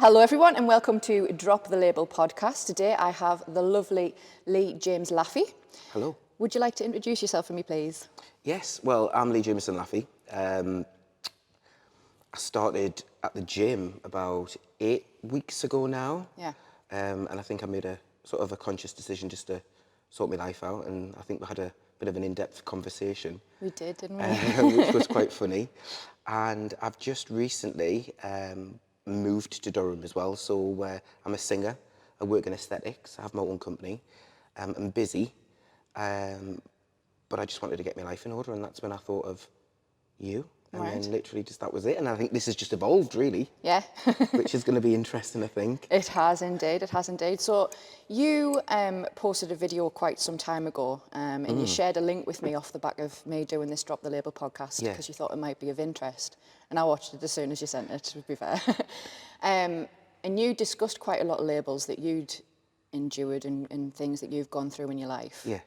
Hello everyone and welcome to Drop the Label podcast. Today I have the lovely Lee Jameson-Laffey. Hello. Would you like to introduce yourself for me, please? Yes, well, I'm Lee Jameson-Laffey. I started at the gym about 8 weeks ago now. Yeah. And I think I made a sort of a conscious decision just to sort my life out. And I think we had a bit of an in-depth conversation. We did, didn't we? Which was quite funny. And I've just recently moved to Durham as well. So I'm a singer. I work in aesthetics. I have my own company. I'm busy. But I just wanted to get my life in order, and that's when I thought of you. And then literally just that was it. And I think this has just evolved, really. Yeah. Which is going to be interesting, I think. It has indeed, it has indeed. So you posted a video quite some time ago and you shared a link with me off the back of me doing this Drop the Label podcast because you thought it might be of interest. And I watched it as soon as you sent it, to be fair. And you discussed quite a lot of labels that you'd endured and things that you've gone through in your life. Yeah.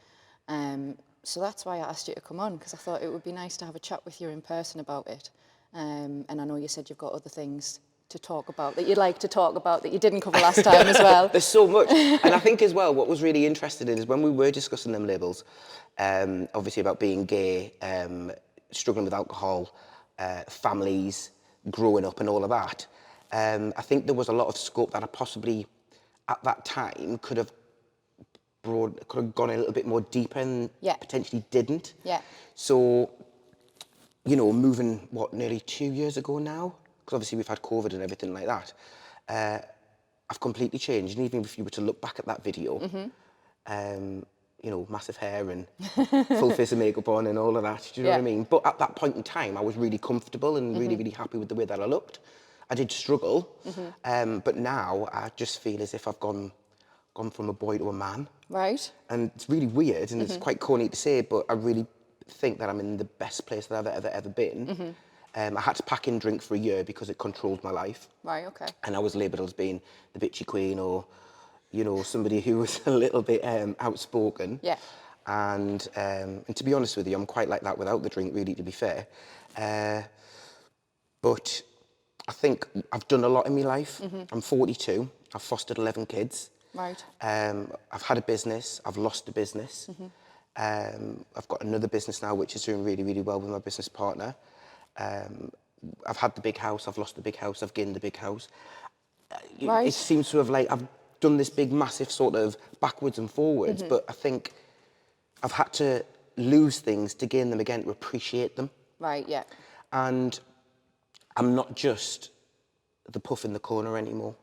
So that's why I asked you to come on, because I thought it would be nice to have a chat with you in person about it. And I know you said you've got other things to talk about, that you'd like to talk about, that you didn't cover last time as well. There's so much. And I think as well, what was really interesting is when we were discussing them labels, obviously about being gay, struggling with alcohol, families, growing up and all of that, I think there was a lot of scope that I possibly, at that time, could have gone a little bit more deeper and potentially didn't. Yeah. So, you know, moving, nearly 2 years ago now? Because obviously we've had COVID and everything like that. I've completely changed. And even if you were to look back at that video, you know, massive hair and full face of makeup on and all of that, do you know what I mean? But at that point in time, I was really comfortable and really, really happy with the way that I looked. I did struggle, but now I just feel as if I've gone from a boy to a man. Right. And it's really weird and it's quite corny to say, but I really think that I'm in the best place that I've ever been. I had to pack in drink for a year because it controlled my life. Right, okay. And I was labelled as being the bitchy queen or, you know, somebody who was a little bit outspoken. Yeah. And to be honest with you, I'm quite like that without the drink, really, to be fair. But I think I've done a lot in my life. I'm 42. I've fostered 11 kids. Right. I've had a business. I've lost a business. I've got another business now, which is doing really, really well with my business partner. I've had the big house. I've lost the big house. I've gained the big house. Right. It seems to have I've done this big, massive sort of backwards and forwards, but I think I've had to lose things to gain them again, to appreciate them. Right, yeah. And I'm not just the puff in the corner anymore.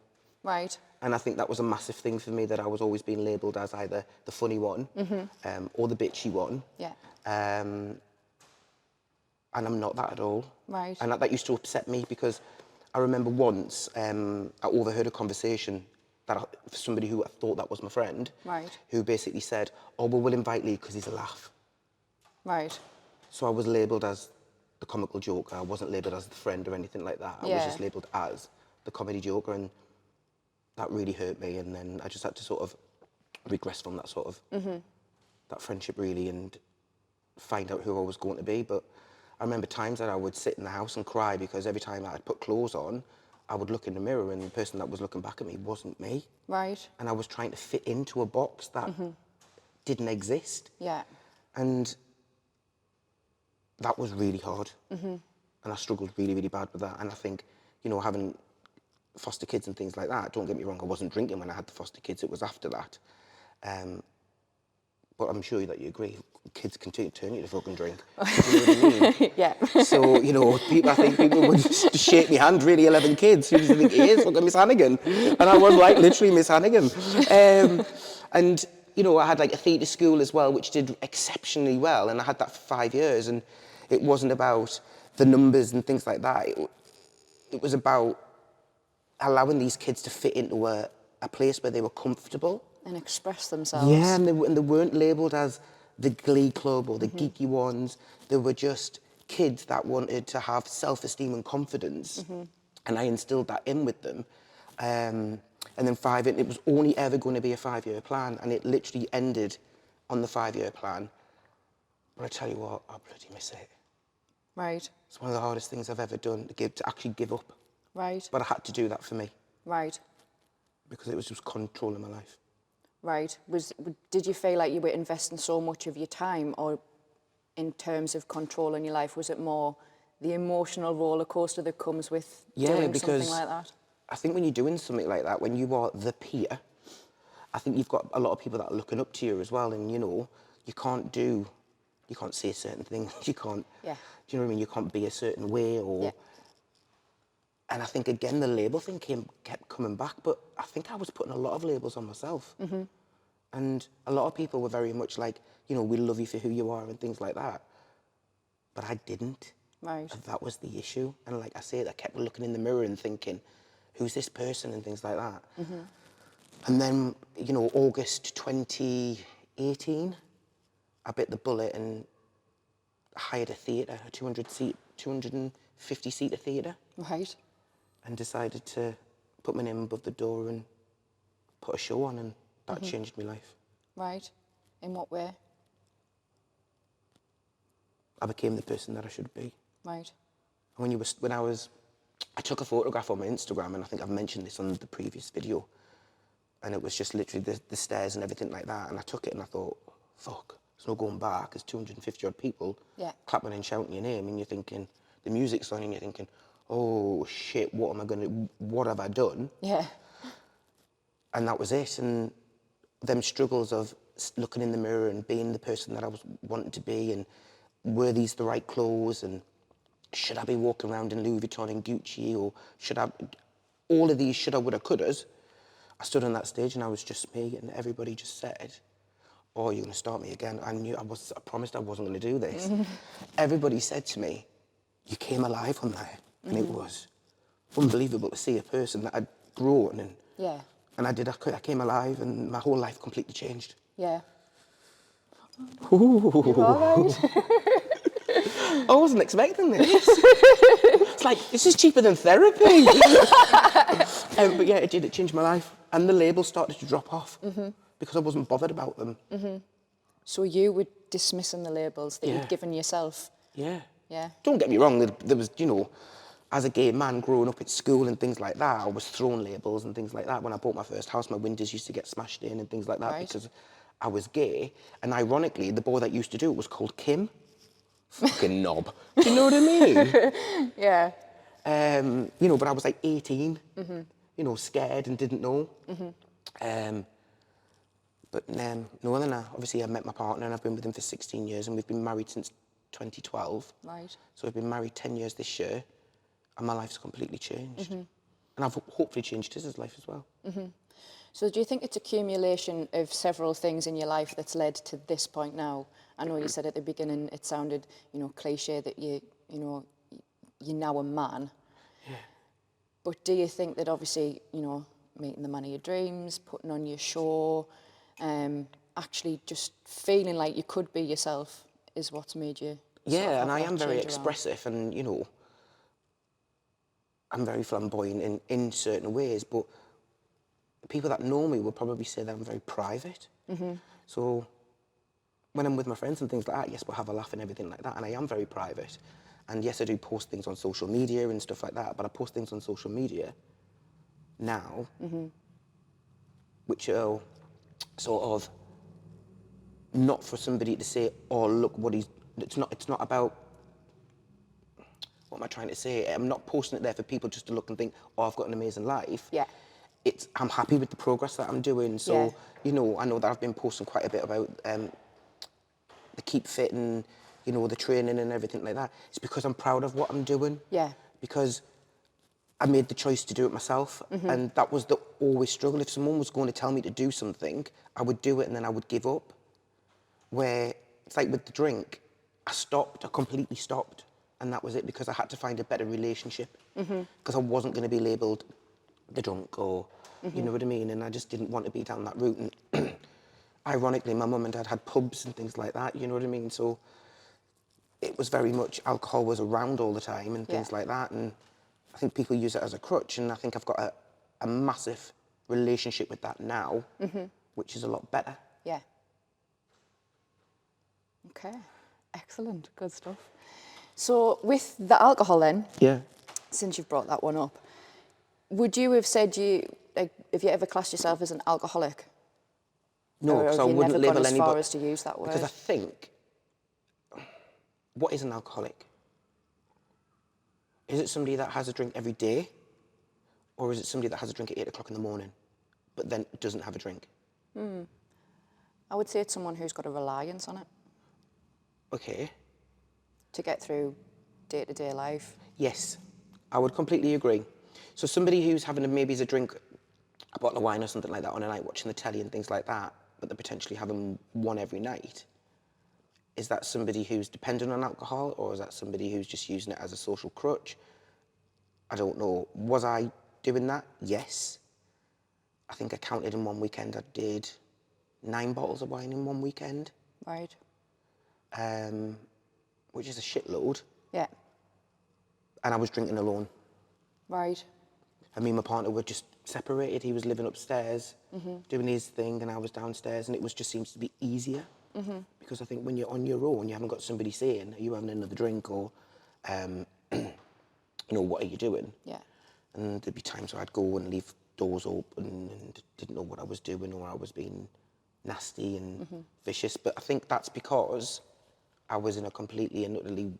Right. And I think that was a massive thing for me, that I was always being labelled as either the funny one or the bitchy one. Yeah. And I'm not that at all. Right. And that used to upset me because I remember once I overheard a conversation that somebody who I thought that was my friend, who basically said, oh, well, we'll invite Lee because he's a laugh. Right. So I was labelled as the comical joker. I wasn't labelled as the friend or anything like that. I was just labelled as the comedy joker, and that really hurt me. And then I just had to sort of regress from that sort of that friendship, really, and find out who I was going to be. But I remember times that I would sit in the house and cry because every time I'd put clothes on, I would look in the mirror and the person that was looking back at me wasn't me. Right. And I was trying to fit into a box that didn't exist. Yeah. And that was really hard. And I struggled really, really bad with that. And I think, you know, having foster kids and things like that, don't get me wrong, I wasn't drinking when I had the foster kids, it was after that. But I'm sure that you agree, kids can turn you to fucking drink. You know what I mean? Yeah. So, you know, I think people would just shake my hand, really, 11 kids. Who do you think he is? Fucking Miss Hannigan. And I was like, literally Miss Hannigan. And, you know, I had like a theatre school as well, which did exceptionally well. And I had that for 5 years. And it wasn't about the numbers and things like that. It was about allowing these kids to fit into a place where they were comfortable. And express themselves. Yeah, and they weren't labelled as the glee club or the geeky ones. They were just kids that wanted to have self-esteem and confidence. And I instilled that in with them. And then it was only ever going to be a 5-year plan, and it literally ended on the 5-year plan. But I tell you what, I bloody miss it. Right. It's one of the hardest things I've ever done, to actually give up. Right. But I had to do that for me. Right. Because it was just controlling my life. Right. Did you feel like you were investing so much of your time, or in terms of controlling your life, was it more the emotional roller coaster that comes with doing something like that? I think when you're doing something like that, when you are the peer, I think you've got a lot of people that are looking up to you as well, and you can't say certain things, you can't, Yeah. do you know what I mean? You can't be a certain way, or, and I think again the label thing kept coming back, but I think I was putting a lot of labels on myself. And a lot of people were very much like, we love you for who you are and things like that. But I didn't. Right. And that was the issue. And like I said, I kept looking in the mirror and thinking, who's this person and things like that. And then, August 2018, I bit the bullet and hired a theatre, a 250-seater theatre. Right. And decided to put my name above the door and put a show on, and that changed my life. Right. In what way? I became the person that I should be. Right. And I took a photograph on my Instagram, and I think I've mentioned this on the previous video, and it was just literally the stairs and everything like that, and I took it and I thought, fuck, there's no going back. There's 250 odd people clapping and shouting your name, and you're thinking, the music's on, and you're thinking, oh shit, what have I done? Yeah. And that was it. And them struggles of looking in the mirror and being the person that I was wanting to be, and were these the right clothes, and should I be walking around in Louis Vuitton and Gucci, or all of these shoulda, woulda, couldas. I stood on that stage and I was just me, and everybody just said, oh, you're gonna start me again. I promised I wasn't gonna do this. Everybody said to me, you came alive on there. And it was unbelievable to see a person that had grown, and I came alive, and my whole life completely changed. Yeah. Ooh. You all right? I wasn't expecting this. It's like, this is cheaper than therapy. But yeah, it did. It changed my life. And the labels started to drop off because I wasn't bothered about them. So you were dismissing the labels that you'd given yourself? Yeah. Yeah. Don't get me wrong, there was, as a gay man growing up at school and things like that, I was thrown labels and things like that. When I bought my first house, my windows used to get smashed in and things like that because I was gay. And ironically, the boy that used to do it was called Kim. Fucking knob. Do you know what I mean? Yeah. But I was like 18, scared and didn't know. No, then obviously I met my partner and I've been with him for 16 years, and we've been married since 2012. Right. So we've been married 10 years this year, and my life's completely changed. And I've hopefully changed his life as well. So do you think it's accumulation of several things in your life that's led to this point now? I know you said at the beginning it sounded, cliche that you're now a man. Yeah. But do you think that obviously, meeting the man of your dreams, putting on your show, actually just feeling like you could be yourself is what's made you? Yeah, and I am very expressive, and I'm very flamboyant in certain ways, but people that know me will probably say that I'm very private. So when I'm with my friends and things like that, yes, we'll have a laugh and everything like that, and I am very private. And yes, I do post things on social media and stuff like that, but I post things on social media now, which are sort of not for somebody to say, oh, look what he's... It's not about... What am I trying to say? I'm not posting it there for people just to look and think, oh, I've got an amazing life. Yeah. I'm happy with the progress that I'm doing. So, I know that I've been posting quite a bit about the keep fit and, the training and everything like that. It's because I'm proud of what I'm doing. Yeah. Because I made the choice to do it myself. And that was the always struggle. If someone was going to tell me to do something, I would do it and then I would give up. Where it's like with the drink, I completely stopped. And that was it, because I had to find a better relationship. Because I wasn't going to be labelled the drunk or, you know what I mean? And I just didn't want to be down that route. And ironically, my mum and dad had pubs and things like that, you know what I mean? So it was very much, alcohol was around all the time and things like that. And I think people use it as a crutch. And I think I've got a massive relationship with that now, which is a lot better. Yeah. Okay, excellent, good stuff. So with the alcohol then, since you've brought that one up, Would you have said have you ever classed yourself as an alcoholic? No, because I wouldn't label anybody. As far as to use that word? Because I think, what is an alcoholic? Is it somebody that has a drink every day? Or is it somebody that has a drink at 8 o'clock in the morning, but then doesn't have a drink? I would say it's someone who's got a reliance on it. Okay. To get through day-to-day life. Yes, I would completely agree. So somebody who's having maybe a drink, a bottle of wine or something like that on a night, watching the telly and things like that, but they're potentially having one every night, is that somebody who's dependent on alcohol, or is that somebody who's just using it as a social crutch? I don't know. Was I doing that? Yes. I think I counted in one weekend, I did 9 bottles of wine in one weekend. Right. Which is a shitload. Yeah. And I was drinking alone. Right. And me and my partner were just separated. He was living upstairs, doing his thing, and I was downstairs, and it just seems to be easier. Because I think when you're on your own, you haven't got somebody saying, are you having another drink, or, you know, what are you doing? Yeah. And there'd be times where I'd go and leave doors open and didn't know what I was doing, or I was being nasty and vicious. But I think that's because I was in a completely and utterly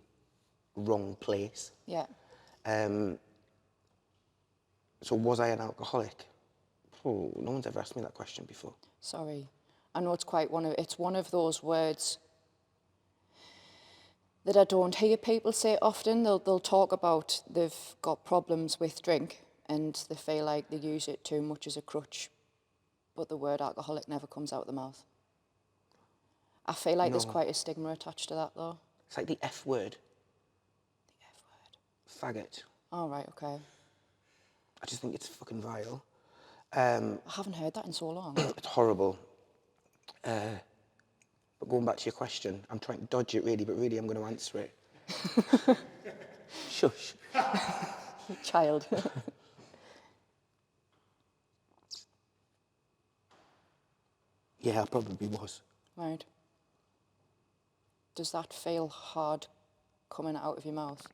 wrong place. Yeah. So was I an alcoholic? Oh, no one's ever asked me that question before. Sorry. I know it's one of those words that I don't hear people say often. They'll talk about they've got problems with drink and they feel like they use it too much as a crutch, but the word alcoholic never comes out of the mouth. I feel like there's quite a stigma attached to that, though. It's like the F word. The F word. Faggot. Oh, right, okay. I just think it's fucking vile. I haven't heard that in so long. It's horrible. But going back to your question, I'm trying to dodge it really, but really I'm going to answer it. Shush. Child. Yeah, I probably was. Right. Does that feel hard coming out of your mouth?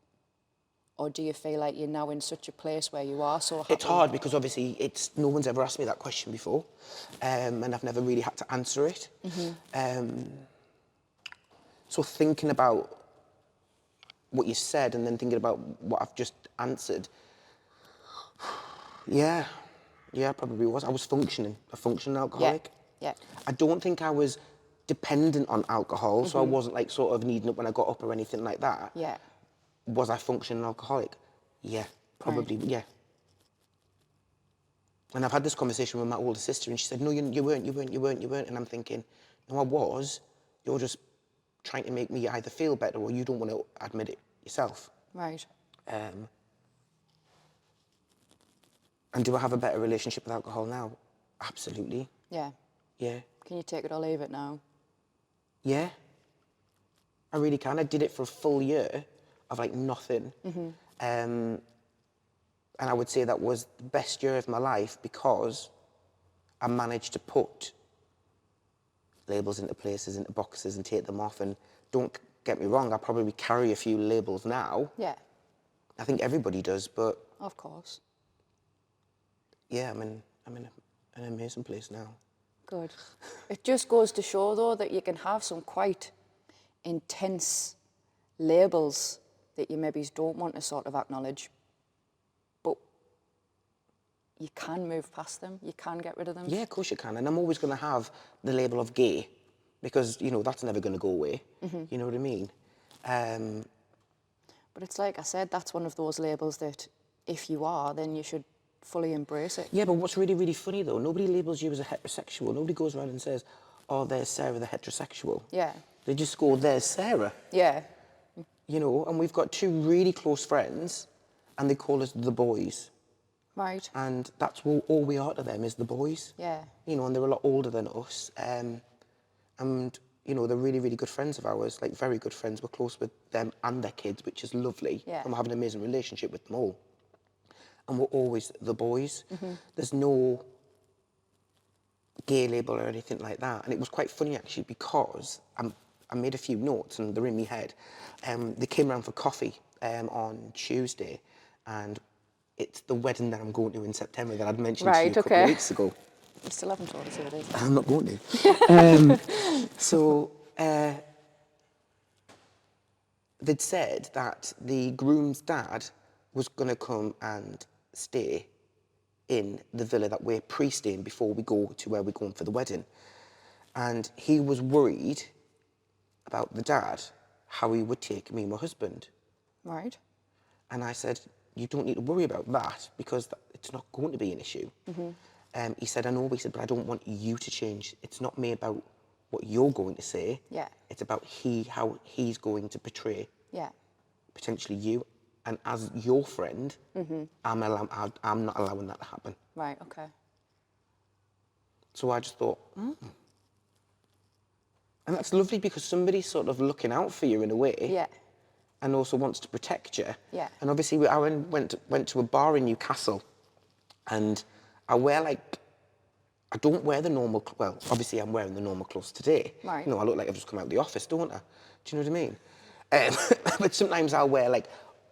Or do you feel like you're now in such a place where you are so happy? It's hard because obviously no one's ever asked me that question before, and I've never really had to answer it. So thinking about what you said and then thinking about what I've just answered, yeah, I probably was. I was a functioning alcoholic. Yeah. I don't think I was dependent on alcohol, so I wasn't like sort of needing it when I got up or anything like that. Yeah. Was I functioning alcoholic? Yeah, probably, yeah. And I've had this conversation with my older sister, and she said, no, you weren't. And I'm thinking, no, I was. You're just trying to make me either feel better or you don't want to admit it yourself. Right. And do I have a better relationship with alcohol now? Absolutely. Yeah. Yeah. Can you take it or leave it now? Yeah. I really can. I did it for a full year of like nothing. And I would say that was the best year of my life because I managed to put labels into places, into boxes and take them off. And don't get me wrong, I probably carry a few labels now. Yeah. I think everybody does, but... Of course. Yeah, I'm in an amazing place now. Good. It just goes to show, though, that you can have some quite intense labels that you maybe don't want to sort of acknowledge, but you can move past them, you can get rid of them. Yeah, of course you can, and I'm always going to have the label of gay, because, you know, that's never going to go away, you know what I mean? But it's like I said, that's one of those labels that if you are, then you should fully embrace it. Yeah, but what's really, really funny, though, nobody labels you as a heterosexual. Nobody goes around and says, oh, there's Sarah the heterosexual. Yeah. They just go, there's Sarah. Yeah. You know, and we've got 2 really close friends, and they call us the boys. Right. And that's all we are to them, is the boys. Yeah. You know, and they're a lot older than us. And, you know, they're really, really good friends of ours, like very good friends. We're close with them and their kids, which is lovely. Yeah. And we have an amazing relationship with them all. And we're always the boys. There's no gay label or anything like that. And it was quite funny, actually, because I made a few notes, and they're in my head. They came around for coffee on Tuesday, and it's the wedding that I'm going to in September that I'd mentioned to you a couple of weeks ago. You still haven't told us who it is. I'm not going to. So they'd said that the groom's dad was going to come and stay in the villa that we're pre-staying before we go to where we're going for the wedding. And he was worried about the dad, how he would take me and my husband. Right. And I said, you don't need to worry about that because it's not going to be an issue. He said, I know, he said, but I don't want you to change. It's not me about what you're going to say. Yeah. It's about how he's going to portray potentially you. And as your friend, I'm not allowing that to happen. Right, okay. So I just thought, And that's lovely because somebody's sort of looking out for you in a way. Yeah. And also wants to protect you. Yeah. And obviously, I went to a bar in Newcastle, and I don't wear the normal. Well, obviously, I'm wearing the normal clothes today. Right. You know, I look like I've just come out of the office, don't I? Do you know what I mean? But sometimes I'll wear like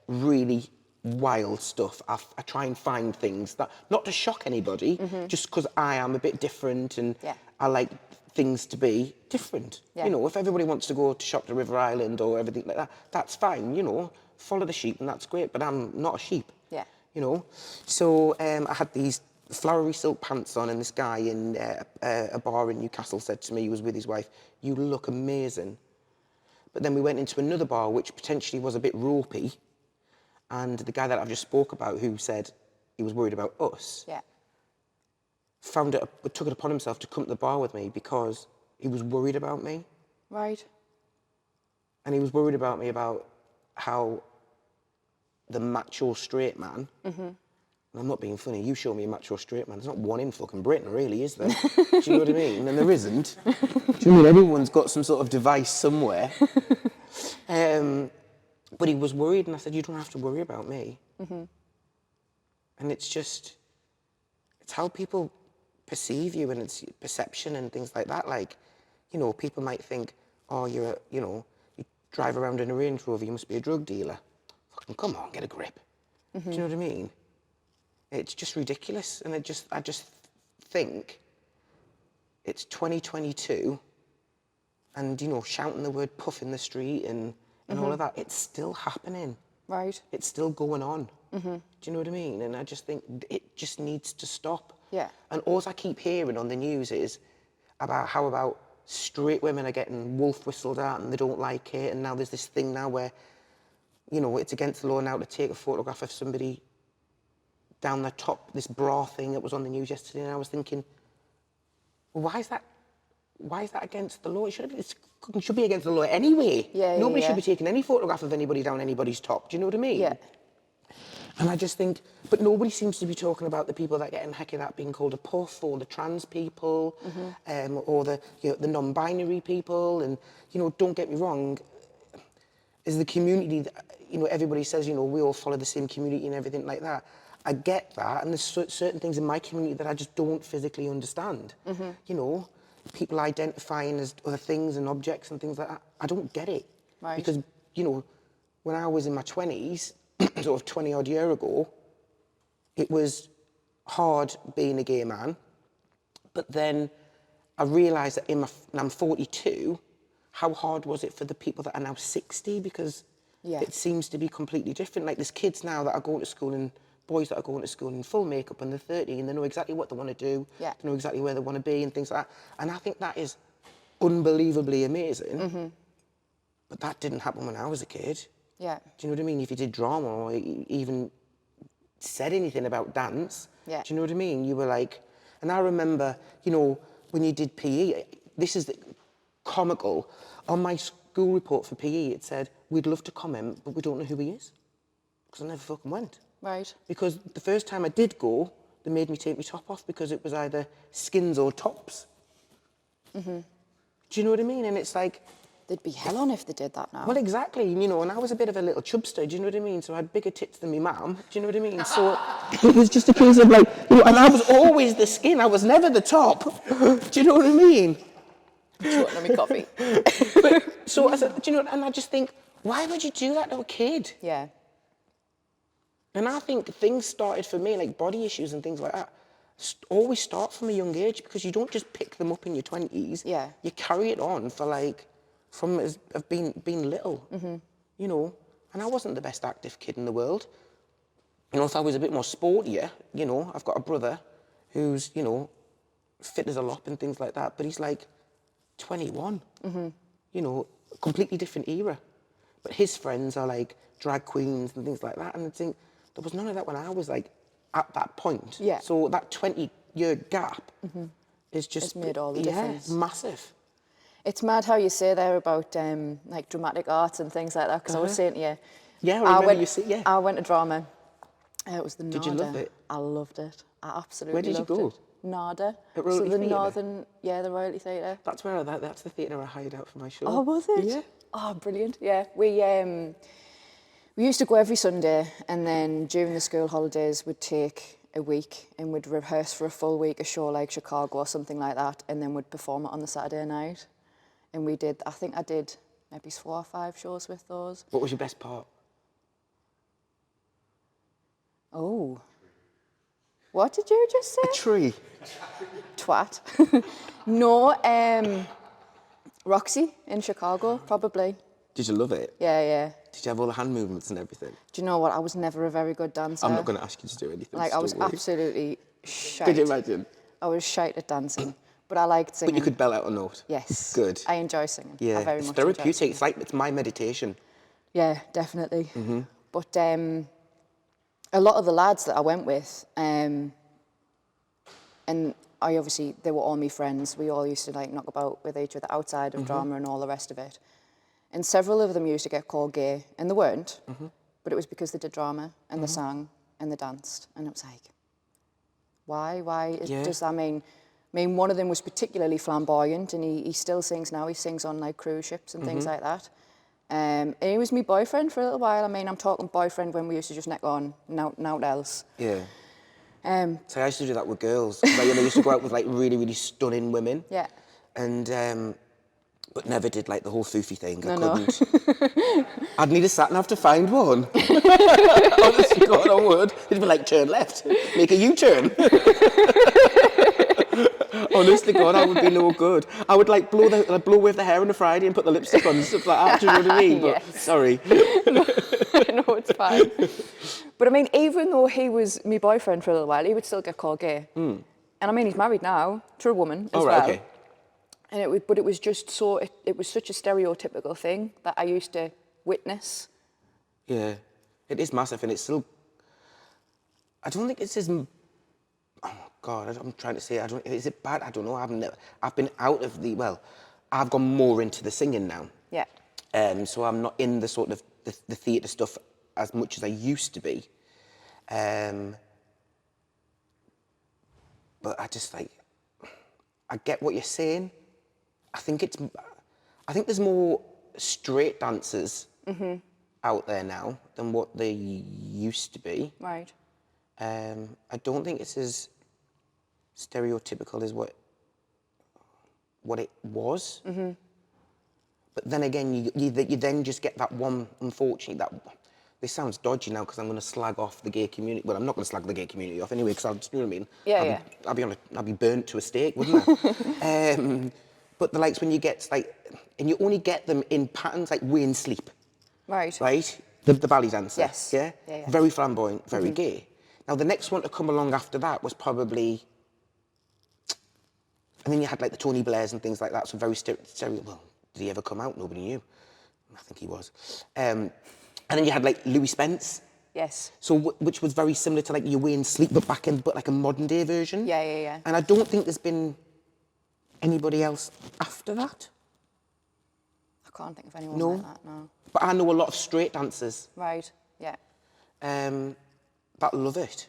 really wild stuff. I try and find things that not to shock anybody, just because I am a bit different, and I like things to be different. You know, if everybody wants to go to shop to River Island or everything like that, that's fine, you know, follow the sheep and that's great, but I'm not a sheep. Yeah. You know? So I had these flowery silk pants on, and this guy in a bar in Newcastle said to me, he was with his wife, you look amazing. But then we went into another bar which potentially was a bit ropey, and the guy that I've just spoke about, who said he was worried about us, took it upon himself to come to the bar with me because he was worried about me. Right. And he was worried about me about how the macho straight man, and I'm not being funny, you show me a macho straight man, there's not one in fucking Britain really, is there? Do you know what I mean? And there isn't. Do you know what I mean? Everyone's got some sort of device somewhere. But he was worried, and I said, you don't have to worry about me. And it's how people perceive you, and it's perception and things like that. Like, you know, people might think, oh, you drive around in a Range Rover, you must be a drug dealer. Fucking come on, get a grip. Do you know what I mean? It's just ridiculous, and I just think it's 2022, and, you know, shouting the word puff in the street and all of that, it's still happening. Right. It's still going on. Do you know what I mean? And I just think it just needs to stop. Yeah. And all I keep hearing on the news is about straight women are getting wolf whistled at and they don't like it. And now there's this thing now where, you know, it's against the law now to take a photograph of somebody down the top, this bra thing that was on the news yesterday. And I was thinking, well, why is that against the law? It should be against the law anyway. Nobody should be taking any photograph of anybody down anybody's top. Do you know what I mean? Yeah. And I just think, but nobody seems to be talking about the people that get in heck at being called a puff, or the trans people, or the non-binary people. And, you know, don't get me wrong, as the community, you know, everybody says, you know, we all follow the same community and everything like that. I get that, and there's certain things in my community that I just don't physically understand. You know, people identifying as other things and objects and things like that. I don't get it. Right. Because, you know, when I was in my 20s, sort of 20 odd year ago, it was hard being a gay man. But then I realised that and I'm 42, how hard was it for the people that are now 60? Because it seems to be completely different. Like, there's kids now that are going to school, and boys that are going to school in full makeup, and they're 30 and they know exactly what they want to do. They know exactly where they want to be and things like that. And I think that is unbelievably amazing. But that didn't happen when I was a kid. Yeah. Do you know what I mean? If you did drama or even said anything about dance, do you know what I mean? You were like, and I remember, you know, when you did PE, this is comical. On my school report for PE, it said, we'd love to comment, but we don't know who he is. Because I never fucking went. Right. Because the first time I did go, they made me take my top off because it was either skins or tops. Do you know what I mean? And it's like, they'd be hell on if they did that now. Well, exactly, you know, and I was a bit of a little chubster, do you know what I mean? So I had bigger tits than my mum, do you know what I mean? So it was just a case of like, you know, and I was always the skin, I was never the top. Do you know what I mean? Choking on me coffee. So I said, do you know, and I just think, why would you do that to a kid? Yeah. And I think things started for me, like body issues and things like that, always start from a young age, because you don't just pick them up in your 20s. Yeah. You carry it on for from being little, you know. And I wasn't the best active kid in the world. You know, if I was a bit more sportier, you know, I've got a brother who's, you know, fit as a lop and things like that, but he's like 21, you know, a completely different era. But his friends are like drag queens and things like that. And I think there was none of that when I was like at that point. Yeah. So that 20-year gap is just... It's made all the difference. Massive. It's mad how you say there about like dramatic arts and things like that, because I was saying to you... Yeah, I remember you said, yeah. I went to drama. It was the NADA. Did you love it? I loved it. I absolutely Where did you loved go? it. NADA. At Royalty So the Theatre? Northern... Yeah, the Royalty Theatre. That's the theatre I hired out for my show. Oh, was it? Yeah. Oh, brilliant. Yeah, we used to go every Sunday, and then during the school holidays we'd take a week and we'd rehearse for a full week a show like Chicago or something like that, and then we'd perform it on the Saturday night. And we did, I think I did maybe 4 or 5 shows with those. What was your best part? Oh. What did you just say? A tree. Twat. No, Roxy in Chicago, probably. Did you love it? Yeah, yeah. Did you have all the hand movements and everything? Do you know what? I was never a very good dancer. I'm not going to ask you to do anything. Like, I was absolutely shite. Could you imagine? I was shite at dancing, but I liked singing. But you could belt out a note? Yes. Good. I enjoy singing. Yeah, I very it's much therapeutic. It's like, it's my meditation. Yeah, definitely. But a lot of the lads that I went with, and they were all my friends. We all used to like knock about with each other outside of drama and all the rest of it. And several of them used to get called gay, and they weren't, but it was because they did drama and they sang and they danced, and it was like, why does that mean? I mean, one of them was particularly flamboyant, and he still sings now. He sings on like cruise ships and things like that. And he was my boyfriend for a little while. I mean, I'm talking boyfriend when we used to just neck on, nout else. Yeah. So I used to do that with girls. Like, I used to go out with like really, really stunning women. Yeah. And but never did like the whole foofy thing. I No. couldn't. I'd need a sat nav to find one. Honestly, God, I would. It'd be like, turn left, make a U-turn. Honestly, God, I would be no good. I would like blow with the hair on a Friday and put the lipstick on and stuff like that. Do you know what I mean? But, Yes. sorry. No, it's fine. But I mean, even though he was my boyfriend for a little while, he would still get called gay. And I mean, he's married now to a woman as well. Okay. And it was just so, it was such a stereotypical thing that I used to witness. Yeah, it is massive, and it's still. I don't think it's as. Oh God, I'm trying to say. Is it bad? I don't know. I've been out of the. Well, I've gone more into the singing now. Yeah. So I'm not in the sort of the theatre stuff as much as I used to be. But I just like. I get what you're saying. I think there's more straight dancers out there now than what they used to be. Right. I don't think it's as stereotypical as what it was. But then again, you then just get that one, unfortunately, this sounds dodgy now because I'm going to slag off the gay community. Well, I'm not going to slag the gay community off anyway, because you know what I mean? Yeah, I'd be burnt to a stake, wouldn't I? But the likes when you get like, and you only get them in patterns like way and sleep. Right. Right? The ballet dancer. Yes. Yeah? Yeah. Very flamboyant, very gay. Now the next one to come along after that was probably, and then you had like the Tony Blairs and things like that, so very stereo. Well, did he ever come out? Nobody knew. I think he was. And then you had like Louis Spence. Yes. So which was very similar to like your Way and Sleep, but like a modern day version. Yeah. And I don't think there's been anybody else after that. I can't think of anyone like that, no. But I know a lot of straight dancers. Right, yeah. That love it.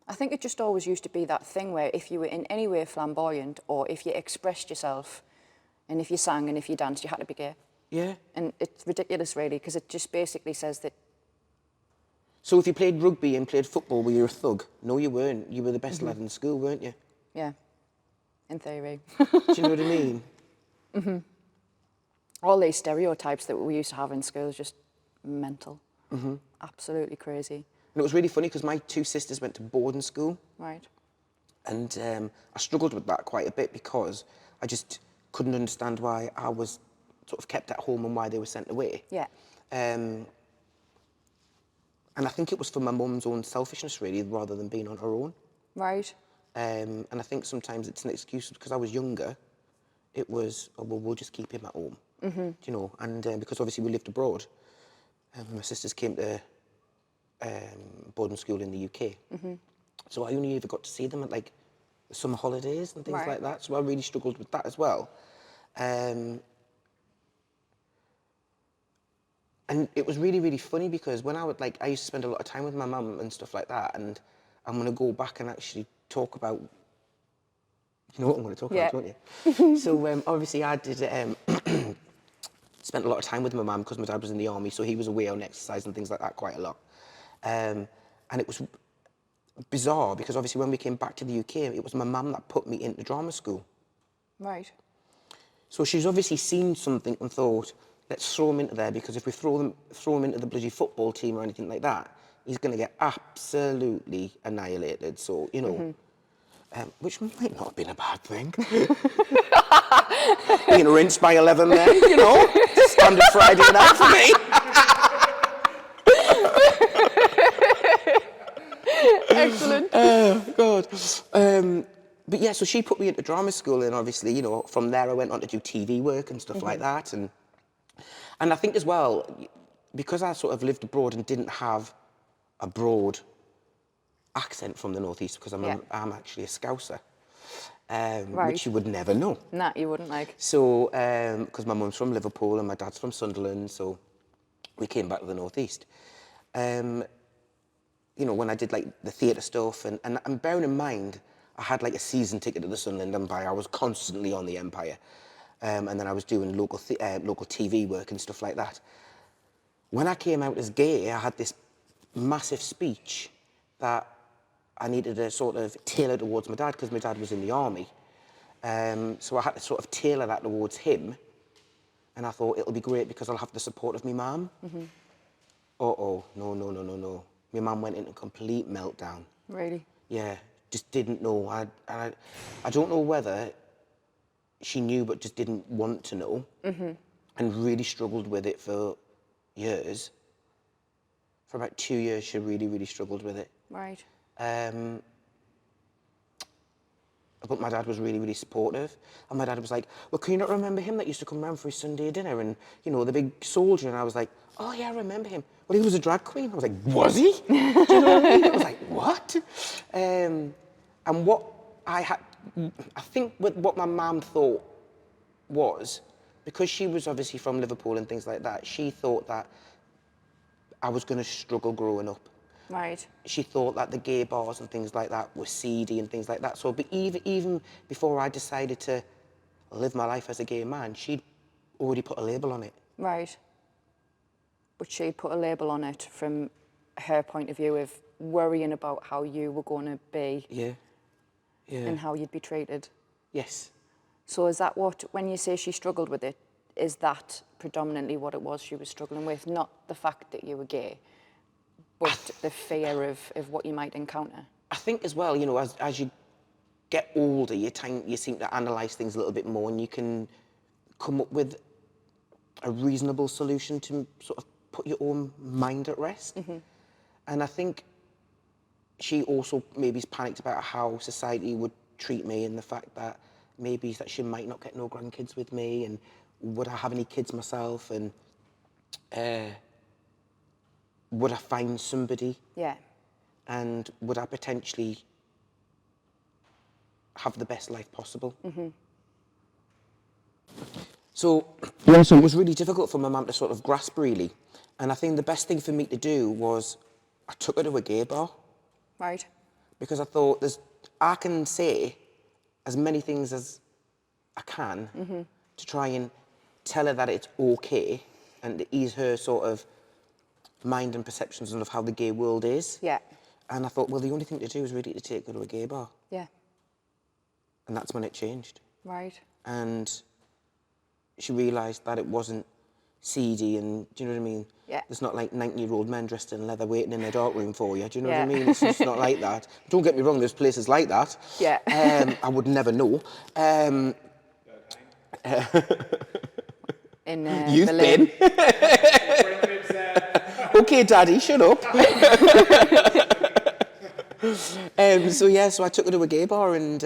I think it just always used to be that thing where if you were in any way flamboyant, or if you expressed yourself, and if you sang and if you danced, you had to be gay. Yeah. And it's ridiculous, really, because it just basically says that. So if you played rugby and played football, were you a thug? No, you weren't. You were the best lad in school, weren't you? Yeah, in theory. Do you know what I mean? All these stereotypes that we used to have in school is just mental. Absolutely crazy. And it was really funny because my two sisters went to boarding school. Right. And I struggled with that quite a bit because I just couldn't understand why I was sort of kept at home and why they were sent away. Yeah. And I think it was for my mum's own selfishness, really, rather than being on her own. Right. And I think sometimes it's an excuse because I was younger. It was, oh, well, we'll just keep him at home, you know. And because obviously we lived abroad, my sisters came to boarding school in the UK. So I only ever got to see them at like the summer holidays and things like that. So I really struggled with that as well. And it was really, really funny because when I used to spend a lot of time with my mum and stuff like that. And I'm going to go back and actually talk about, you know what I'm going to talk about, don't you? So obviously I did spent a lot of time with my mum because my dad was in the army, so he was away on exercise and things like that quite a lot. And it was bizarre because obviously when we came back to the UK, it was my mum that put me into drama school. Right. So she's obviously seen something and thought, let's throw him into there because if we throw him into the bloody football team or anything like that, he's going to get absolutely annihilated. So, you know, which might not have been a bad thing. Being rinsed by 11 then, you know, standard Friday night for me. Excellent. Oh, God. But yeah, so she put me into drama school and obviously, you know, from there I went on to do TV work and stuff like that. And I think as well, because I sort of lived abroad and didn't have a broad accent from the northeast, because I'm actually a Scouser, which you would never know. Nah, you wouldn't like. So, because my mum's from Liverpool and my dad's from Sunderland, so we came back to the northeast. You know, when I did like the theatre stuff, and bearing in mind, I had like a season ticket to the Sunderland Empire. I was constantly on the Empire, and then I was doing local TV work and stuff like that. When I came out as gay, I had this massive speech that I needed to sort of tailor towards my dad because my dad was in the army. So I had to sort of tailor that towards him, and I thought it'll be great because I'll have the support of my mum. No. My mum went into a complete meltdown. Really? Yeah, just didn't know. I don't know whether she knew but just didn't want to know, and really struggled with it for years. For about 2 years, she really, really struggled with it. Right. But my dad was really, really supportive. And my dad was like, well, can you not remember him that used to come round for his Sunday dinner and, you know, the big soldier? And I was like, oh, yeah, I remember him. Well, he was a drag queen. I was like, was he? Do you know what I mean? I was like, what? And what I think what my mum thought was, because she was obviously from Liverpool and things like that, she thought that I was going to struggle growing up. Right. She thought that the gay bars and things like that were seedy and things like that. So but even before I decided to live my life as a gay man, she'd already put a label on it. Right. But she put a label on it from her point of view of worrying about how you were going to be. Yeah. And how you'd be treated. Yes. So is that what, when you say she struggled with it, is that predominantly what it was she was struggling with? Not the fact that you were gay, but the fear of what you might encounter? I think as well, you know, as you get older, you seem to analyse things a little bit more and you can come up with a reasonable solution to sort of put your own mind at rest. And I think she also maybe panicked about how society would treat me and the fact that maybe that she might not get no grandkids with me and would I have any kids myself and would I find somebody? Yeah. And would I potentially have the best life possible? So it was really difficult for my mum to sort of grasp, really. And I think the best thing for me to do was I took her to a gay bar. Right. Because I thought I can say as many things as I can to try and tell her that it's okay and to ease her sort of mind and perceptions of how the gay world is. Yeah. And I thought, well, the only thing to do is really to take her to a gay bar. Yeah. And that's when it changed. Right. And she realised that it wasn't seedy and, do you know what I mean? Yeah. There's not like 90-year-old men dressed in leather waiting in a dark room for you, do you know what I mean? It's just not like that. Don't get me wrong, there's places like that. Yeah. I would never know. In You've Berlin. been. Okay, Daddy, shut up. So I took her to a gay bar and,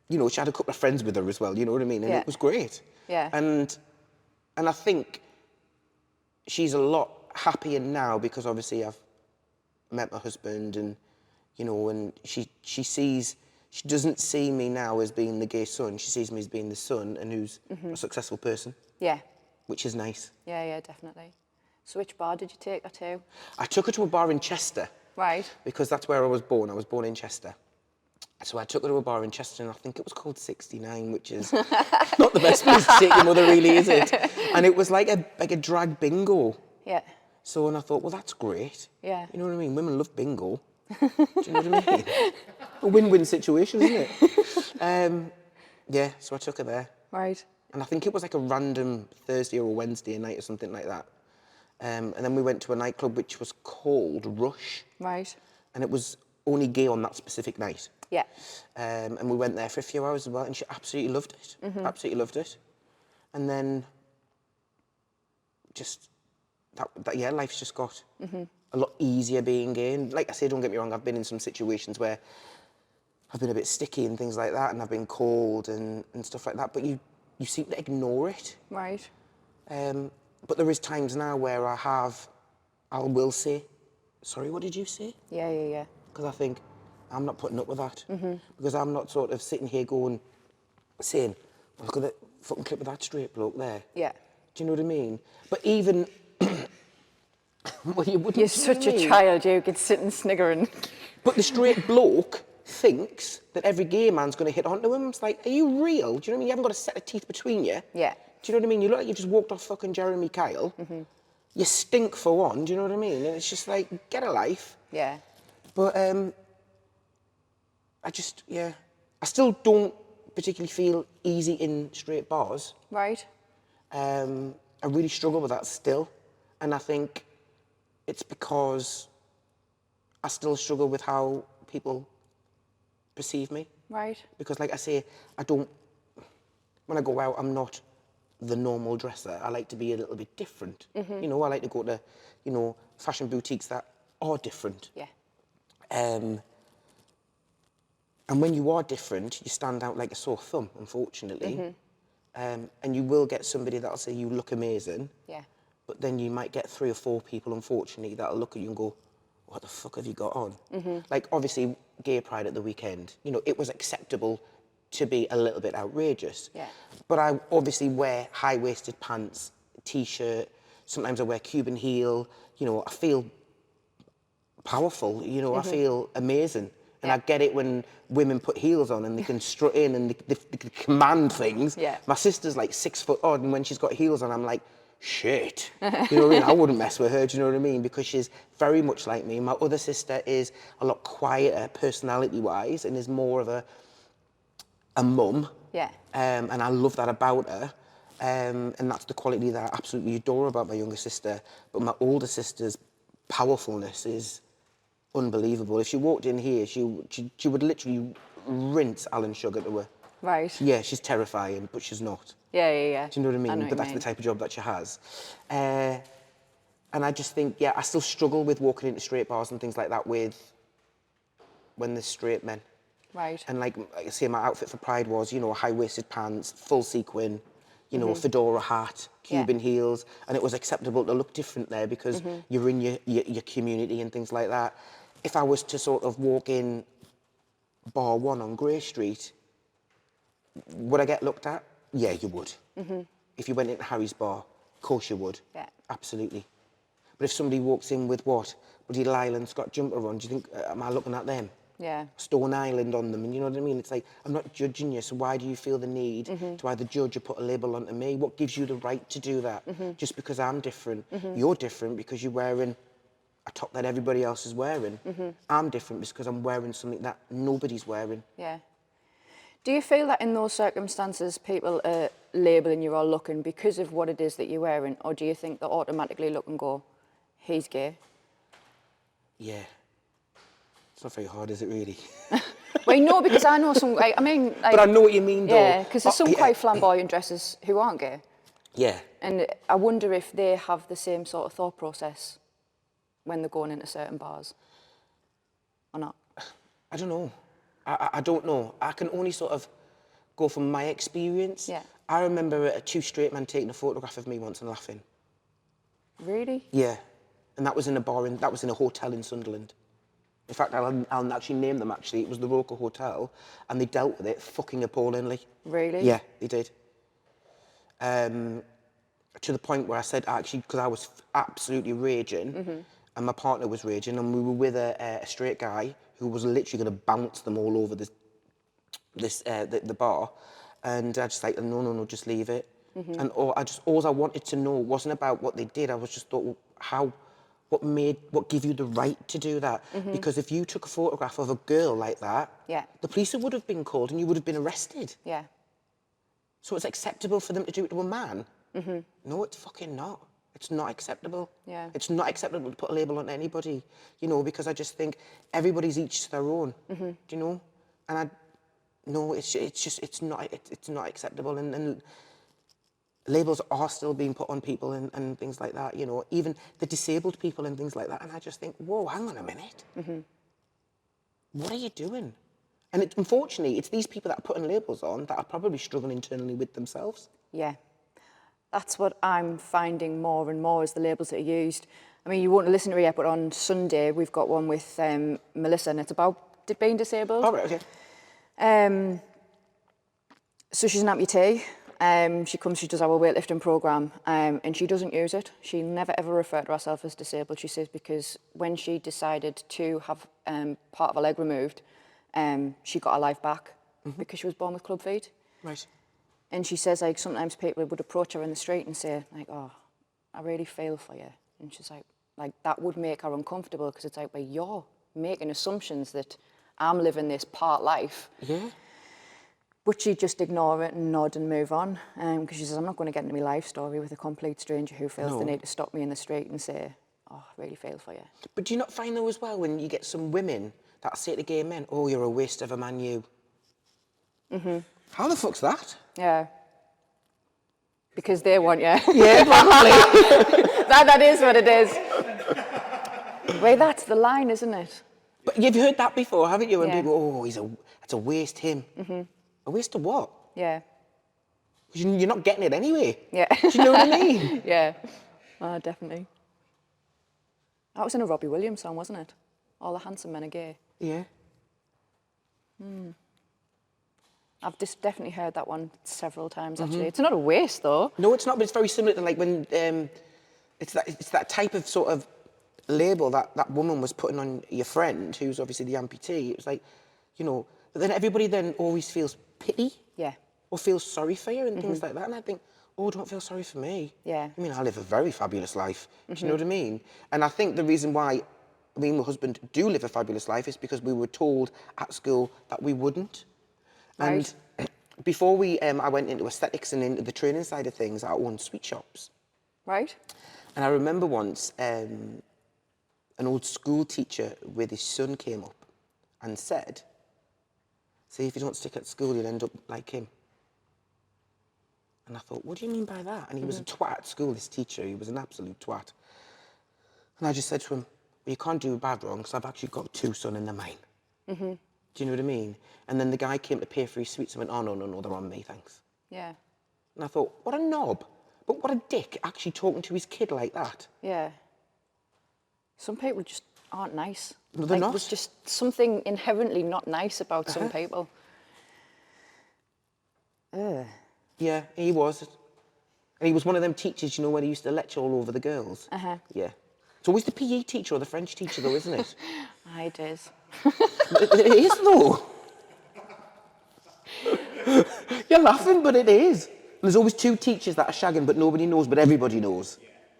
you know, she had a couple of friends with her as well, you know what I mean? And it was great. Yeah. And I think she's a lot happier now because obviously I've met my husband and, you know, and she doesn't see me now as being the gay son. She sees me as being the son and who's a successful person. Yeah. Which is nice. Yeah, yeah, definitely. So which bar did you take her to? I took her to a bar in Chester. Right. Because that's where I was born. I was born in Chester. So I took her to a bar in Chester and I think it was called 69, which is not the best place to take your mother, really, is it? And it was like a drag bingo. Yeah. So, and I thought, well, that's great. Yeah. You know what I mean? Women love bingo. Do you know what I mean? A win-win situation, isn't it? Yeah, so I took her there. Right. And I think it was like a random Thursday or a Wednesday night or something like that. And then we went to a nightclub which was called Rush. Right. And it was only gay on that specific night. Yeah. And we went there for a few hours as well, and she absolutely loved it. Absolutely loved it. And then just that life's just got a lot easier being gay. And like I say, don't get me wrong, I've been in some situations where I've been a bit sticky and things like that, and I've been cold and stuff like that, but you seem to ignore it. Right. But there is times now where I will say, sorry, what did you say? Yeah, yeah, yeah. Because I think, I'm not putting up with that. Because I'm not sort of sitting here saying, well, look at that fucking clip of that straight bloke there. Yeah. Do you know what I mean? But even, well, you wouldn't. You're such a child, you could sit and snigger and... But the straight bloke thinks that every gay man's going to hit onto him. It's like, are you real? Do you know what I mean? You haven't got a set of teeth between you. Yeah. Do you know what I mean? You look like you've just walked off fucking Jeremy Kyle. You stink for one, do you know what I mean? And it's just like, get a life. Yeah. But I still don't particularly feel easy in straight bars. Right. I really struggle with that still. And I think it's because I still struggle with how people perceive me. Right. Because like I say, when I go out, I'm not the normal dresser. I like to be a little bit different. You know, I like to go to, you know, fashion boutiques that are different. Yeah. And when you are different, you stand out like a sore thumb, unfortunately. And you will get somebody that'll say you look amazing. Yeah. But then you might get 3 or 4 people, unfortunately, that'll look at you and go, what the fuck have you got on? Like, obviously, Gay Pride at the weekend, you know, it was acceptable to be a little bit outrageous. Yeah. But I obviously wear high-waisted pants, T-shirt, sometimes I wear Cuban heel, you know, I feel powerful, you know, I feel amazing. And I get it when women put heels on and they can strut in and they command things. Yeah. My sister's like 6 foot odd, and when she's got heels on, I'm like, shit. You know what I mean? I wouldn't mess with her, do you know what I mean? Because she's very much like me. My other sister is a lot quieter personality-wise and is more of a mum. Yeah. And I love that about her. And that's the quality that I absolutely adore about my younger sister. But my older sister's powerfulness is unbelievable. If she walked in here, she would literally rinse Alan Sugar to her. Right. Yeah, she's terrifying, but she's not. Yeah, yeah, yeah. Do you know what I mean? But that's the type of job that she has. And I just think, I still struggle with walking into straight bars and things like that when there's straight men. Right. And like I say, my outfit for Pride was, you know, high-waisted pants, full sequin, you know, fedora hat, Cuban heels, and it was acceptable to look different there because you're in your community and things like that. If I was to sort of walk in Bar 1 on Grey Street, would I get looked at? Yeah, you would. If you went into Harry's bar, of course you would. Yeah. Absolutely. But if somebody walks in with what? Bloody Lyland Scott jumper on, do you think, am I looking at them? Yeah. Stone Island on them, and you know what I mean? It's like, I'm not judging you, so why do you feel the need to either judge or put a label onto me? What gives you the right to do that? Just because I'm different. You're different because you're wearing a top that everybody else is wearing. I'm different because I'm wearing something that nobody's wearing. Yeah. Do you feel that in those circumstances people are labelling you or looking because of what it is that you're wearing, or do you think they automatically look and go, he's gay? Yeah. It's not very hard, is it really? Well, no, because I know some, I mean... But I know what you mean, though. Yeah, because there's some quite flamboyant dresses who aren't gay. Yeah. And I wonder if they have the same sort of thought process when they're going into certain bars, or not. I don't know. I don't know. I can only sort of go from my experience. Yeah. I remember two straight men taking a photograph of me once and laughing. Really? Yeah. And that was in a bar, that was in a hotel in Sunderland. In fact, I'll actually name them, actually. It was the Roca Hotel, and they dealt with it fucking appallingly. Really? Yeah, they did. To the point where I said, actually, because I was absolutely raging, and my partner was raging, and we were with a straight guy who was literally going to bounce them all over the bar, and I just like, no, just leave it. And all I wanted to know wasn't about what they did. I was just thought, well, what gave you the right to do that? Because if you took a photograph of a girl like that, the police would have been called and you would have been arrested. Yeah. So it's acceptable for them to do it to a man? No, it's fucking not. It's not acceptable. Yeah. It's not acceptable to put a label on anybody, you know, because I just think everybody's each to their own, do you know? And it's not acceptable. And labels are still being put on people and things like that, you know, even the disabled people and things like that. And I just think, whoa, hang on a minute. What are you doing? And unfortunately, it's these people that are putting labels on that are probably struggling internally with themselves. Yeah. That's what I'm finding more and more is the labels that are used. I mean, you won't listen to it yet, but on Sunday, we've got one with Melissa, and it's about being disabled. Oh, right, okay. So she's an amputee. She does our weightlifting programme, and she doesn't use it. She never ever referred to herself as disabled, she says, because when she decided to have part of her leg removed, she got her life back because she was born with club feet. Right. And she says, like, sometimes people would approach her in the street and say, like, oh, I really feel for you. And she's like that would make her uncomfortable because it's like, well, you're making assumptions that I'm living this part life. Yeah. But she'd just ignore it and nod and move on. Because she says, I'm not going to get into my life story with a complete stranger who feels the need to stop me in the street and say, oh, I really feel for you. But do you not find, though, as well, when you get some women that say to gay men, oh, you're a waste of a man, you? How the fuck's that? Yeah. Because they want you. Yeah, probably. that is what it is. Well, that's the line, isn't it? But you've heard that before, haven't you? When people, oh, it's a waste, him. A waste of what? Yeah. You're not getting it anyway. Yeah. Do you know what I mean? Yeah. Oh, definitely. That was in a Robbie Williams song, wasn't it? All the handsome men are gay. Yeah. I've just definitely heard that one several times, actually. It's not a waste, though. No, it's not, but it's very similar to, like, when it's that type of sort of label that woman was putting on your friend, who's obviously the amputee. It was like, you know, but then everybody then always feels pity. Yeah. Or feels sorry for you and things like that. And I think, oh, don't feel sorry for me. Yeah. I mean, I live a very fabulous life. Do you know what I mean? And I think the reason why me and my husband do live a fabulous life is because we were told at school that we wouldn't. And before I went into aesthetics and into the training side of things, I owned sweet shops. Right. And I remember once an old school teacher with his son came up and said, see, if you don't stick at school, you'll end up like him. And I thought, what do you mean by that? And he was a twat at school, this teacher. He was an absolute twat. And I just said to him, well, you can't do bad wrong, because I've actually got two sons and they're mine. Do you know what I mean? And then the guy came to pay for his sweets and went, oh, no, they're on me, thanks. Yeah. And I thought, what a knob. But what a dick, actually talking to his kid like that. Yeah. Some people just aren't nice. No, they're not. There's just something inherently not nice about some people. Yeah, he was. And he was one of them teachers, you know, where he used to lecture all over the girls. Yeah. It's always the PE teacher or the French teacher, though, isn't it? It is. It is, though. You're laughing, but it is. There's always two teachers that are shagging, but nobody knows, but everybody knows.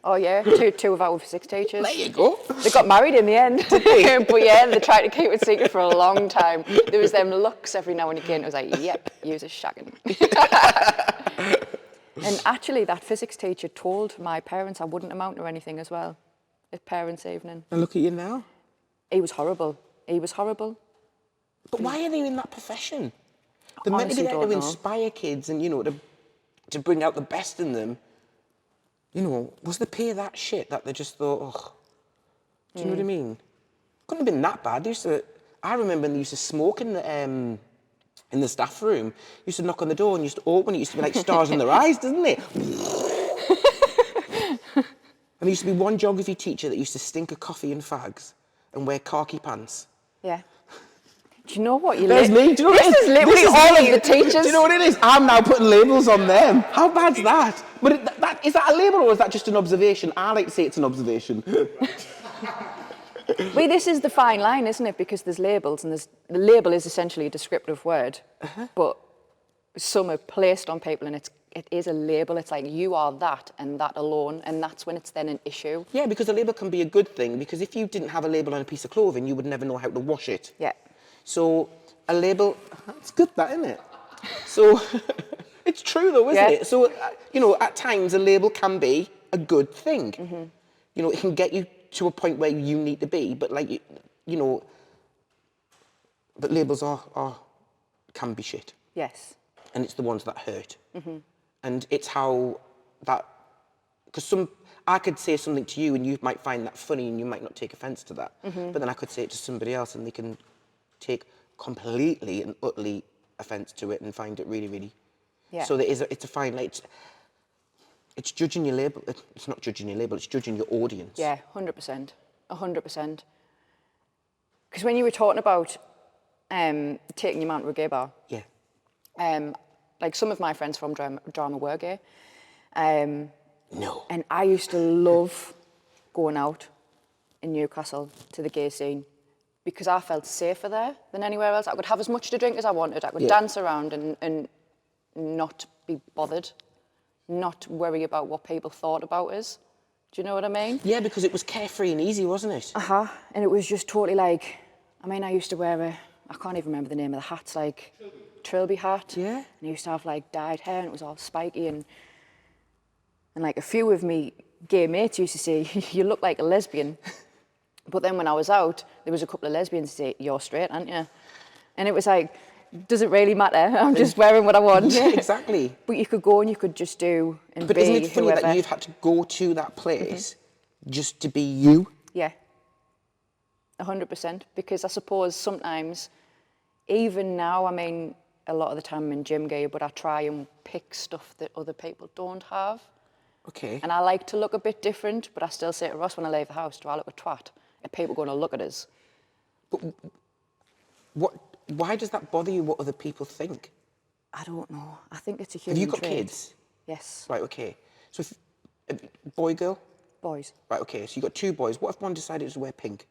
Oh yeah, two of our physics teachers. There you go. They got married in the end. But yeah, they tried to keep it secret for a long time. There was them looks every now and again. It was like, yep, use a shagging. And actually, that physics teacher told my parents I wouldn't amount to anything as well at parents' evening. And look at you now. He was horrible. He was horrible. But why are they in that profession? They're meant to be there to inspire kids and, you know, to bring out the best in them. You know, was the pay that shit that they just thought, oh, do you know what I mean? Couldn't have been that bad. I remember they used to smoke in the staff room. Used to knock on the door and used to open it. Used to be like stars in their eyes, didn't it? And there used to be one geography teacher that used to stink of coffee and fags and wear khaki pants. Yeah. Do you know what? There's me. Do you know what this is literally all of the teachers. Do you know what it is? I'm now putting labels on them. How bad's that? But is that a label or is that just an observation? I like to say it's an observation. Well, this is the fine line, isn't it? Because there's labels, and the label is essentially a descriptive word, but some are placed on people, and it is a label. It's like you are that and that alone, and that's when it's then an issue. Yeah, because a label can be a good thing, because if you didn't have a label on a piece of clothing, you would never know how to wash it. Yeah. So a label, that's good, that, isn't it? So it's true though, isn't it? So, you know, at times a label can be a good thing. Mm-hmm. You know, it can get you to a point where you need to be, but like, you know, but labels can be shit. Yes. And it's the ones that hurt. Mm-hmm. And it's how that, because I could say something to you and you might find that funny and you might not take offence to that. Mm-hmm. But then I could say it to somebody else and they can take completely and utterly offence to it and find it really, really. Yeah. So it's a fine line. It's judging your label. It's not judging your label. It's judging your audience. Yeah, 100%, 100%. Because when you were talking about taking your man to a gay bar, yeah. Like some of my friends from drama were gay. No. And I used to love going out in Newcastle to the gay scene, because I felt safer there than anywhere else. I could have as much to drink as I wanted. I could dance around and not be bothered, not worry about what people thought about us. Do you know what I mean? Yeah, because it was carefree and easy, wasn't it? Uh-huh. And it was just totally like, I mean, I used to wear I can't even remember the name of the hats, like Trilby hat. Yeah. And I used to have like dyed hair and it was all spiky and like a few of me gay mates used to say, you look like a lesbian. But then when I was out, there was a couple of lesbians who say, you're straight, aren't you? And it was like, does it really matter? I'm just wearing what I want. Yeah, exactly. But you could go and you could just do and but be isn't it funny whoever. That you've had to go to that place just to be you? Yeah, 100%. Because I suppose sometimes, even now, I mean, a lot of the time I'm in gym gear, but I try and pick stuff that other people don't have. Okay. And I like to look a bit different, but I still say to Ross when I leave the house, do I look a twat? And people are going to look at us. But why does that bother you, what other people think? I don't know. I think it's a human trait. Have you got kids? Yes. Right, okay. So if boy, girl? Boys. Right, okay. So you've got two boys. What if one decided to wear pink?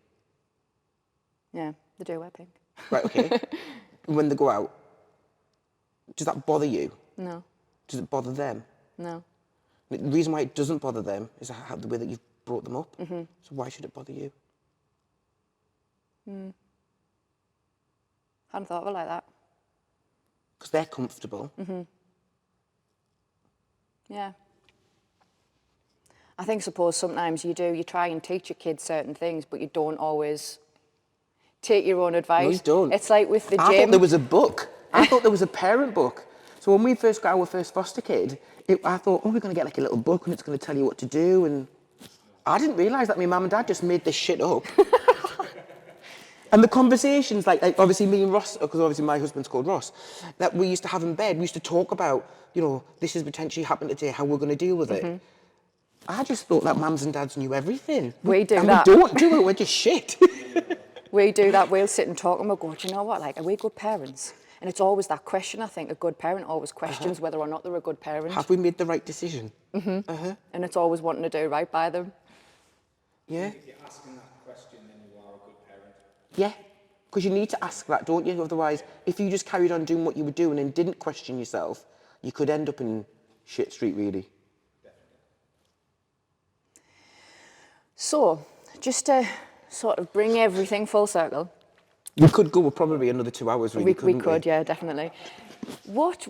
Yeah, they do wear pink. Right, okay. When they go out, does that bother you? No. Does it bother them? No. The reason why it doesn't bother them is the way that you've brought them up. Mm-hmm. So why should it bother you? Hadn't thought of it like that. Because they're comfortable. Mm-hmm. Yeah. I suppose sometimes you try and teach your kids certain things, but you don't always take your own advice. No, you don't. It's like with the gym. I thought there was a book. I thought there was a parent book. So when we first got our first foster kid, I thought, we're going to get like a little book and it's going to tell you what to do. And I didn't realise that my mum and dad just made this shit up. And the conversations, like obviously me and Ross, because obviously my husband's called Ross, that we used to have in bed, we used to talk about, you know, this is potentially happened today, how we're going to deal with it. I just thought that mums and dads knew everything. We do that. We don't do it, we're just shit. We do that, we'll sit and talk and we'll go, do you know what, like, are we good parents? And it's always that question, I think, a good parent always questions whether or not they're a good parent. Have we made the right decision? And it's always wanting to do right by them. Yeah. If you're asking that question, then you are a good parent. Yeah, because you need to ask that, don't you? Otherwise, if you just carried on doing what you were doing and didn't question yourself, you could end up in shit street, really. So, just to sort of bring everything full circle. We could go probably another 2 hours, really, We could, yeah, definitely. What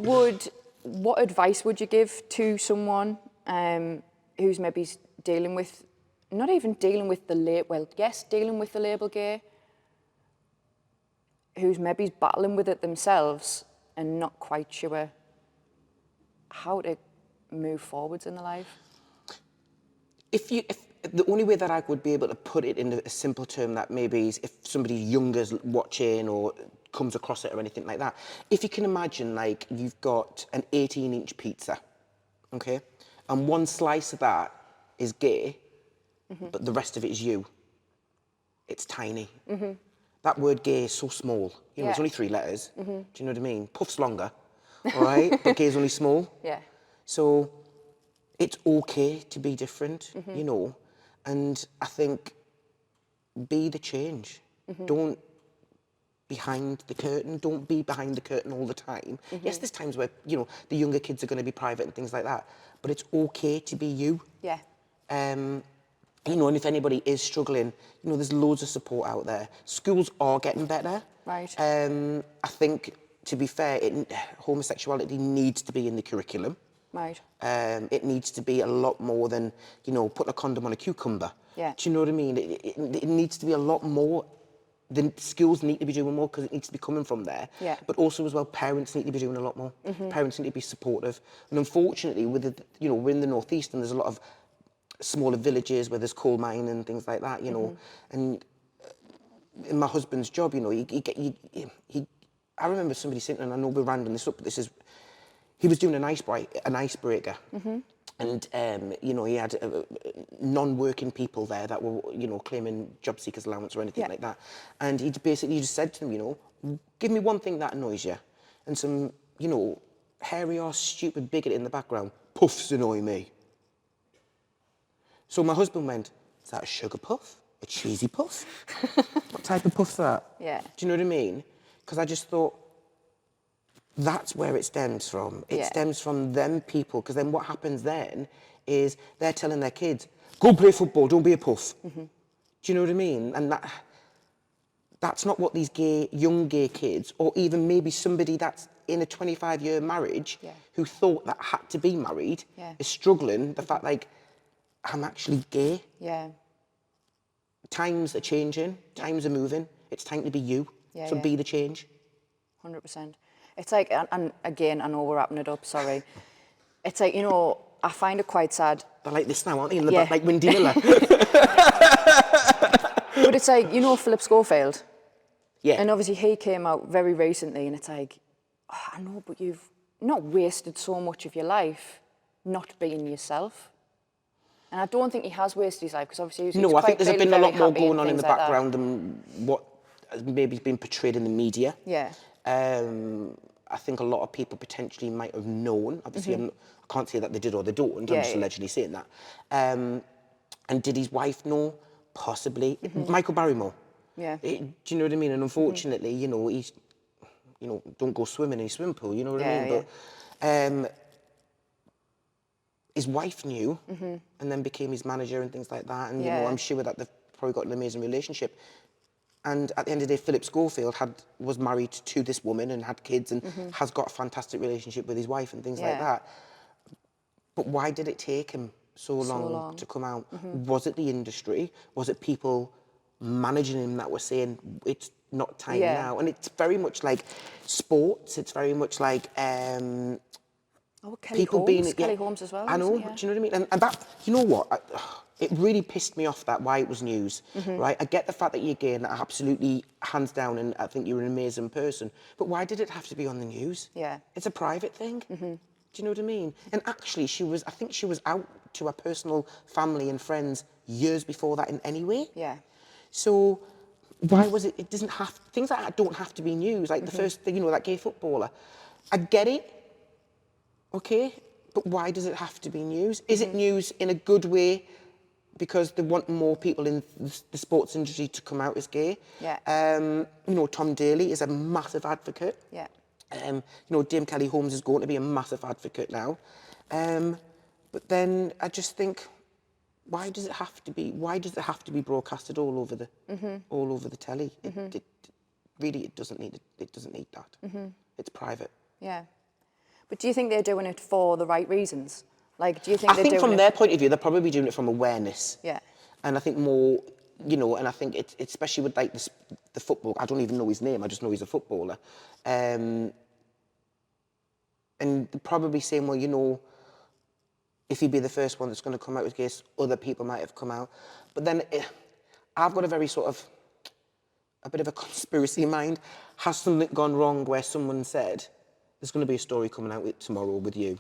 advice would you give to someone who's maybe dealing with, not even dealing with the dealing with the label gay, who's maybe battling with it themselves and not quite sure how to move forwards in their life? If the only way that I would be able to put it in a simple term that maybe is if somebody younger's watching or comes across it or anything like that, if you can imagine like you've got an 18-inch pizza, okay, and one slice of that is gay, but the rest of it is you. It's tiny. That word gay is so small. You know, it's only 3 letters. Do you know what I mean? Puff's longer, all right, but gay is only small. Yeah. So it's okay to be different, you know, and I think be the change. Don't behind the curtain. Don't be behind the curtain all the time. Yes, there's times where, you know, the younger kids are going to be private and things like that, but it's okay to be you. Yeah. You know, and if anybody is struggling, you know, there's loads of support out there. Schools are getting better. Right. I think, to be fair, homosexuality needs to be in the curriculum. Right. It needs to be a lot more than, you know, putting a condom on a cucumber. Yeah. Do you know what I mean? It needs to be a lot more. The schools need to be doing more because it needs to be coming from there. Yeah. But also as well, parents need to be doing a lot more. Parents need to be supportive. And unfortunately, with the, you know, we're in the northeast and there's a lot of smaller villages where there's coal mine and things like that, you know. And in my husband's job, you know, I remember somebody saying, and I know we're rounding this up, but he was doing an icebreaker. And, you know, he had non-working people there that were, you know, claiming job seekers allowance or anything like that. And he basically just said to them, you know, give me one thing that annoys you. And some, you know, hairy or stupid bigot in the background, puffs annoy me. So my husband went, is that a sugar puff? A cheesy puff? What type of puff's that? Yeah. Do you know what I mean? Because I just thought, that's where it stems from. It stems from them people, because then what happens then is they're telling their kids, go play football, don't be a puff. Do you know what I mean? And that's not what these young gay kids, or even maybe somebody that's in a 25-year marriage who thought that had to be married, is struggling, the fact like, I'm actually gay. Yeah. Times are changing, times are moving. It's time to be you, so be the change. 100%. It's like, and again, I know we're wrapping it up, sorry. It's like, you know, I find it quite sad. They're like this now, aren't they? In the back, like Windy Miller. But it's like, you know, Philip Schofield. Yeah. And obviously he came out very recently and it's like, oh, I know, but you've not wasted so much of your life not being yourself. And I don't think he has wasted his life, because obviously he's I think there's been a lot more going on in the like background than what has maybe been portrayed in the media. Yeah. I think a lot of people potentially might have known. Obviously, I can't say that they did or they don't. I'm just allegedly saying that. And did his wife know? Possibly. Michael Barrymore. Yeah. Do you know what I mean? And unfortunately, you know, he's, you know, don't go swimming in a swimming pool. You know what I mean? But his wife knew, and then became his manager and things like that. And you know, I'm sure that they've probably got an amazing relationship. And at the end of the day, Philip Schofield was married to this woman and had kids and has got a fantastic relationship with his wife and things like that. But why did it take him so long to come out? Was it the industry? Was it people managing him that were saying, it's not time now? And it's very much like sports. It's very much like... Kelly Holmes as well. I know, do you know what I mean? And that, you know what? It really pissed me off that why it was news, right? I get the fact that you're gay and that absolutely, hands down, and I think you're an amazing person. But why did it have to be on the news? Yeah. It's a private thing. Do you know what I mean? And actually, I think she was out to her personal family and friends years before that in any way. Yeah. So why was it doesn't have, things like that don't have to be news. Like the first thing, you know, that gay footballer. I get it. Okay, but why does it have to be news? Is it news in a good way because they want more people in the sports industry to come out as gay? Yeah. You know, Tom Daley is a massive advocate. Yeah. You know, Dame Kelly Holmes is going to be a massive advocate now. But then I just think, why does it have to be broadcasted all over the telly? It doesn't need that. It's private. Yeah. But do you think they're doing it for the right reasons? Like, do you think I think from their point of view, they're probably doing it from awareness. Yeah. And I think more, you know, and I think it's especially with like the football. I don't even know his name. I just know he's a footballer. And probably saying, well, you know, if he'd be the first one that's going to come out with case, other people might have come out. But then I've got a very sort of, a bit of a conspiracy mind. Has something gone wrong where someone said, there's going to be a story coming out tomorrow with you?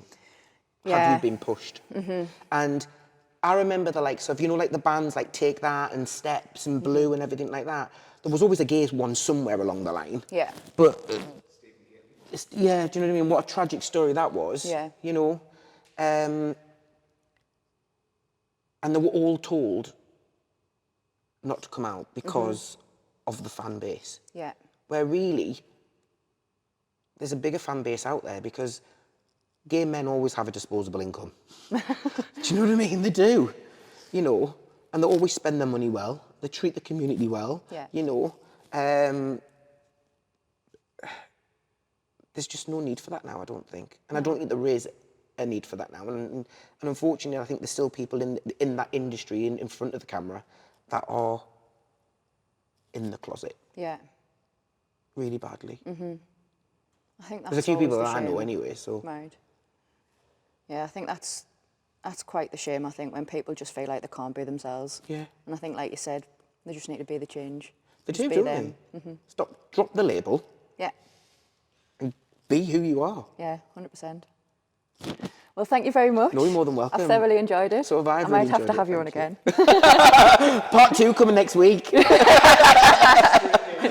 Yeah. Have you been pushed? And I remember the likes of, you know, like the bands like Take That and Steps and Blue and everything like that. There was always a gay one somewhere along the line. Yeah. But, yeah, do you know what I mean? What a tragic story that was. Yeah. You know? And they were all told not to come out because of the fan base. Yeah. Where really, there's a bigger fan base out there because gay men always have a disposable income. Do you know what I mean? They do. You know, and they always spend their money well. They treat the community well. Yeah. You know. There's just no need for that now, I don't think. And I don't think there is a need for that now. And unfortunately, I think there's still people in that industry, in front of the camera, that are in the closet. Yeah. Really badly. I think that's There's a few people that I shame. know anyway, so. Right. Yeah, I think that's quite the shame, I think, when people just feel like they can't be themselves. Yeah. And I think, like you said, they just need to be the change. They Just do, be don't them. they? Drop the label Yeah. and be who you are. Yeah, 100%. Well, thank you very much. No, you're more than welcome. I've thoroughly enjoyed it. So have I. I might have to have you on again. Part 2 coming next week.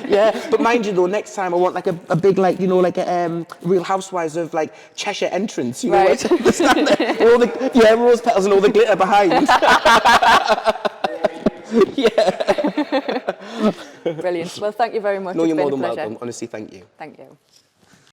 Yeah, but mind you though, next time I want like a big, like, you know, like a Real Housewives of like Cheshire entrance, you know, Right. like, stand there, all the rose petals and all the glitter behind. Yeah. Brilliant. Well, thank you very much. No, It's you're been more a than pleasure. welcome. Honestly, thank you. Thank you.